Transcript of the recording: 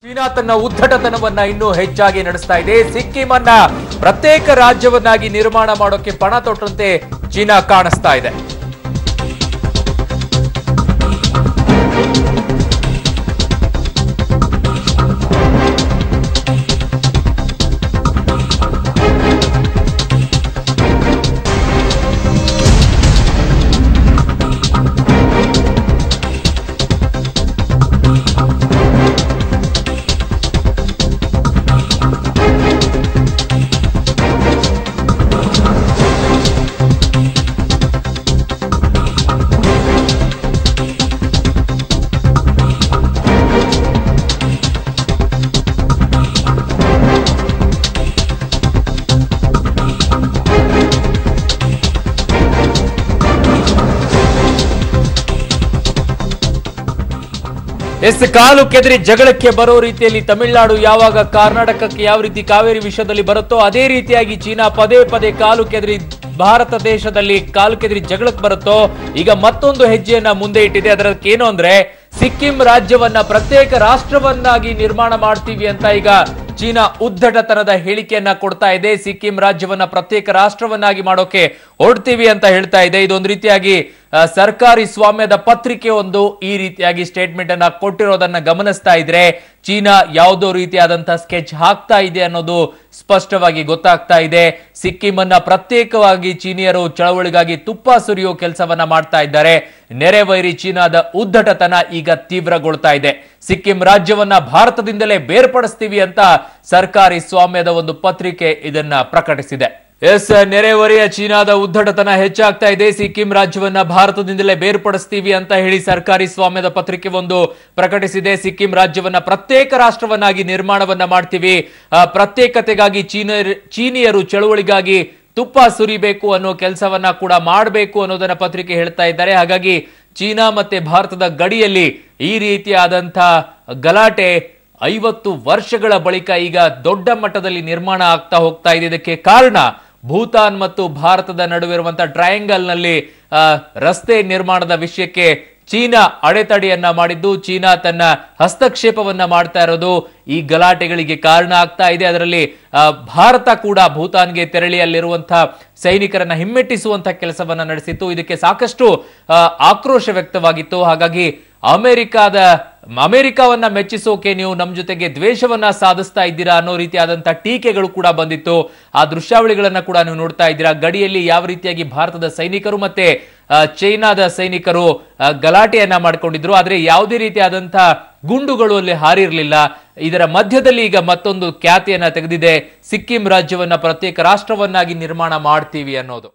China ತನ್ನ ಉದ್ದಟತನವನ್ನ ಇನ್ನೂ ಹೆಚ್ಚಾಗಿ ನಡೆಸ್ತಾ ಇದೆ. ಸಿಕ್ಕಿಂ ಅನ್ನ ಪ್ರತ್ಯೇಕ ರಾಜ್ಯವನ್ನಾಗಿ ನಿರ್ಮಾಣ ಮಾಡೋಕೆ ಪಣ ತೊಟ್ಟಂತೆ ಚೀನಾ ಕಾಣಿಸ್ತಾ ಇದೆ. ಕಾಲು ಕೆದರಿ ಜಗಳಕ್ಕೆ ಬರೋ ರೀತಿಯಲ್ಲಿ ತಮಿಳುನಾಡು ಯಾವಾಗ ಕರ್ನಾಟಕಕ್ಕೆ ಯಾವ ರೀತಿ ಕಾವೇರಿ ವಿಷಯದಲ್ಲಿ ಬರುತ್ತೋ ಅದೇ ರೀತಿಯಾಗಿ ಚೀನಾ ಪದೇ ಪದೇ ಕಾಲು ಕೆದರಿ ಭಾರತ ದೇಶದಲ್ಲಿ ಕಾಲು ಕೆದರಿ ಜಗಳಕ್ಕೆ ಬರುತ್ತೋ ಈಗ ಮತ್ತೊಂದು ಹೆಜ್ಜೆಯನ್ನ ಮುಂದೆ ಇಟ್ಟಿದೆ. ಅದಕ್ಕೆ ಏನು ಅಂದ್ರೆ ಸಿಕ್ಕಿಂ ರಾಜ್ಯವನ್ನ ಪ್ರತ್ಯೇಕ ರಾಷ್ಟ್ರವನ್ನಾಗಿ ನಿರ್ಮಾಣ ಮಾಡ್ತೀವಿ ಅಂತ ಈಗ ಚೀನಾ ಉದ್ದಟತನದ ಹೇಳಿಕೆಯನ್ನ ಕೊಡ್ತಾ ಇದೆ. ಸಿಕ್ಕಿಂ ರಾಜ್ಯವನ್ನ ಪ್ರತ್ಯೇಕ ರಾಷ್ಟ್ರವನ್ನಾಗಿ ಮಾಡೋಕೆ ಹೊರಡ್ತೀವಿ ಅಂತ ಹೇಳ್ತಾ ಇದೆ. ಇದೊಂದು ರೀತಿಯಾಗಿ ಸರ್ಕಾರಿ ಸ್ವಾಮ್ಯದ ಪತ್ರಿಕೆ ಒಂದು ಈ ರೀತಿಯಾಗಿ ಸ್ಟೇಟ್ಮೆಂಟ್ ಅನ್ನ ಕೊಟ್ಟಿರೋದನ್ನ ಗಮನಿಸ್ತಾ ಇದ್ರೆ ಚೀನಾ ಯಾವುದೋ ರೀತಿಯಾದಂತಹ ಸ್ಕೆಚ್ ಹಾಕ್ತಾ ಇದೆ ಅನ್ನೋದು ಸ್ಪಷ್ಟವಾಗಿ ಗೊತ್ತಾಗ್ತಾ ಇದೆ. ಸಿಕ್ಕಿಂ ಅನ್ನ ಪ್ರತ್ಯೇಕವಾಗಿ ಚೀನಿಯರು ಚಳವಳಿಗಾಗಿ ತುಪ್ಪ ಸುರಿಯೋ ಕೆಲಸವನ್ನ ಮಾಡ್ತಾ ಇದ್ದಾರೆ. ನೆರೆವೈರಿ ಚೀನಾದ ಉದ್ದಟತನ ಈಗ ತೀವ್ರಗೊಳ್ತಾ ಇದೆ. ಸಿಕ್ಕಿಂ ರಾಜ್ಯವನ್ನ ಭಾರತದಿಂದಲೇ ಬೇರ್ಪಡಿಸ್ತೀವಿ ಅಂತ ಸರ್ಕಾರಿ ಸ್ವಾಮ್ಯದ ಒಂದು ಪತ್ರಿಕೆ ಇದನ್ನ ಪ್ರಕಟಿಸಿದೆ. ನೆರೆಹೊರೆಯ ಚೀನಾದ ಉದ್ದಟತನ ಹೆಚ್ಚಾಗ್ತಾ ಇದೆ. ಸಿಕ್ಕಿಂ ರಾಜ್ಯವನ್ನ ಭಾರತದಿಂದಲೇ ಬೇರ್ಪಡಿಸ್ತೀವಿ ಅಂತ ಹೇಳಿ ಸರ್ಕಾರಿ ಸ್ವಾಮ್ಯದ ಪತ್ರಿಕೆ ಒಂದು ಪ್ರಕಟಿಸಿದೆ. ಸಿಕ್ಕಿಂ ರಾಜ್ಯವನ್ನ ಪ್ರತ್ಯೇಕ ರಾಷ್ಟ್ರವನ್ನಾಗಿ ನಿರ್ಮಾಣವನ್ನ ಮಾಡ್ತೀವಿ, ಪ್ರತ್ಯೇಕತೆಗಾಗಿ ಚೀನಿಯರು ಚಳುವಳಿಗಾಗಿ ತುಪ್ಪ ಸುರಿಬೇಕು ಅನ್ನೋ ಕೆಲಸವನ್ನ ಕೂಡ ಮಾಡಬೇಕು ಅನ್ನೋದನ್ನ ಪತ್ರಿಕೆ ಹೇಳ್ತಾ ಇದ್ದಾರೆ. ಹಾಗಾಗಿ ಚೀನಾ ಮತ್ತೆ ಭಾರತದ ಗಡಿಯಲ್ಲಿ ಈ ರೀತಿಯಾದಂತಹ ಗಲಾಟೆ 50 ವರ್ಷಗಳ ಬಳಿಕ ಈಗ ದೊಡ್ಡ ಮಟ್ಟದಲ್ಲಿ ನಿರ್ಮಾಣ ಆಗ್ತಾ ಹೋಗ್ತಾ ಇದೆ. ಇದಕ್ಕೆ ಕಾರಣ ಭೂತಾನ್ ಮತ್ತು ಭಾರತದ ನಡುವೆ ಇರುವಂತಹ ಟ್ರಯಾಂಗಲ್ ನಲ್ಲಿ ರಸ್ತೆ ನಿರ್ಮಾಣದ ವಿಷಯಕ್ಕೆ ಚೀನಾ ಅಡೆತಡೆಯನ್ನ ಮಾಡಿದ್ದು, ಚೀನಾ ತನ್ನ ಹಸ್ತಕ್ಷೇಪವನ್ನ ಮಾಡ್ತಾ ಇರೋದು ಈ ಗಲಾಟೆಗಳಿಗೆ ಕಾರಣ ಆಗ್ತಾ ಇದೆ. ಅದರಲ್ಲಿ ಭಾರತ ಕೂಡ ಭೂತಾನ್ಗೆ ತೆರಳಿ ಅಲ್ಲಿರುವಂತಹ ಸೈನಿಕರನ್ನ ಹಿಮ್ಮೆಟ್ಟಿಸುವಂತಹ ಕೆಲಸವನ್ನ ನಡೆಸಿತ್ತು. ಇದಕ್ಕೆ ಸಾಕಷ್ಟು ಆಕ್ರೋಶ ವ್ಯಕ್ತವಾಗಿತ್ತು. ಹಾಗಾಗಿ ಅಮೆರಿಕವನ್ನ ಮೆಚ್ಚಿಸೋಕೆ ನೀವು ನಮ್ಮ ಜೊತೆಗೆ ದ್ವೇಷವನ್ನ ಸಾಧಿಸ್ತಾ ಇದ್ದೀರಾ ಅನ್ನೋ ರೀತಿಯಾದಂತಹ ಟೀಕೆಗಳು ಕೂಡ ಬಂದಿತ್ತು. ಆ ದೃಶ್ಯಾವಳಿಗಳನ್ನ ಕೂಡ ನೀವು ನೋಡ್ತಾ ಇದ್ದೀರಾ. ಗಡಿಯಲ್ಲಿ ಯಾವ ರೀತಿಯಾಗಿ ಭಾರತದ ಸೈನಿಕರು ಮತ್ತೆ ಚೈನಾದ ಸೈನಿಕರು ಗಲಾಟೆಯನ್ನ ಮಾಡ್ಕೊಂಡಿದ್ರು, ಆದ್ರೆ ಯಾವುದೇ ರೀತಿಯಾದಂತಹ ಗುಂಡುಗಳು ಅಲ್ಲಿ ಹಾರಿರಲಿಲ್ಲ. ಇದರ ಮಧ್ಯದಲ್ಲಿ ಈಗ ಮತ್ತೊಂದು ಖ್ಯಾತಿಯನ್ನ ತೆಗೆದಿದೆ. ಸಿಕ್ಕಿಂ ರಾಜ್ಯವನ್ನ ಪ್ರತ್ಯೇಕ ರಾಷ್ಟ್ರವನ್ನಾಗಿ ನಿರ್ಮಾಣ ಮಾಡ್ತೀವಿ ಅನ್ನೋದು.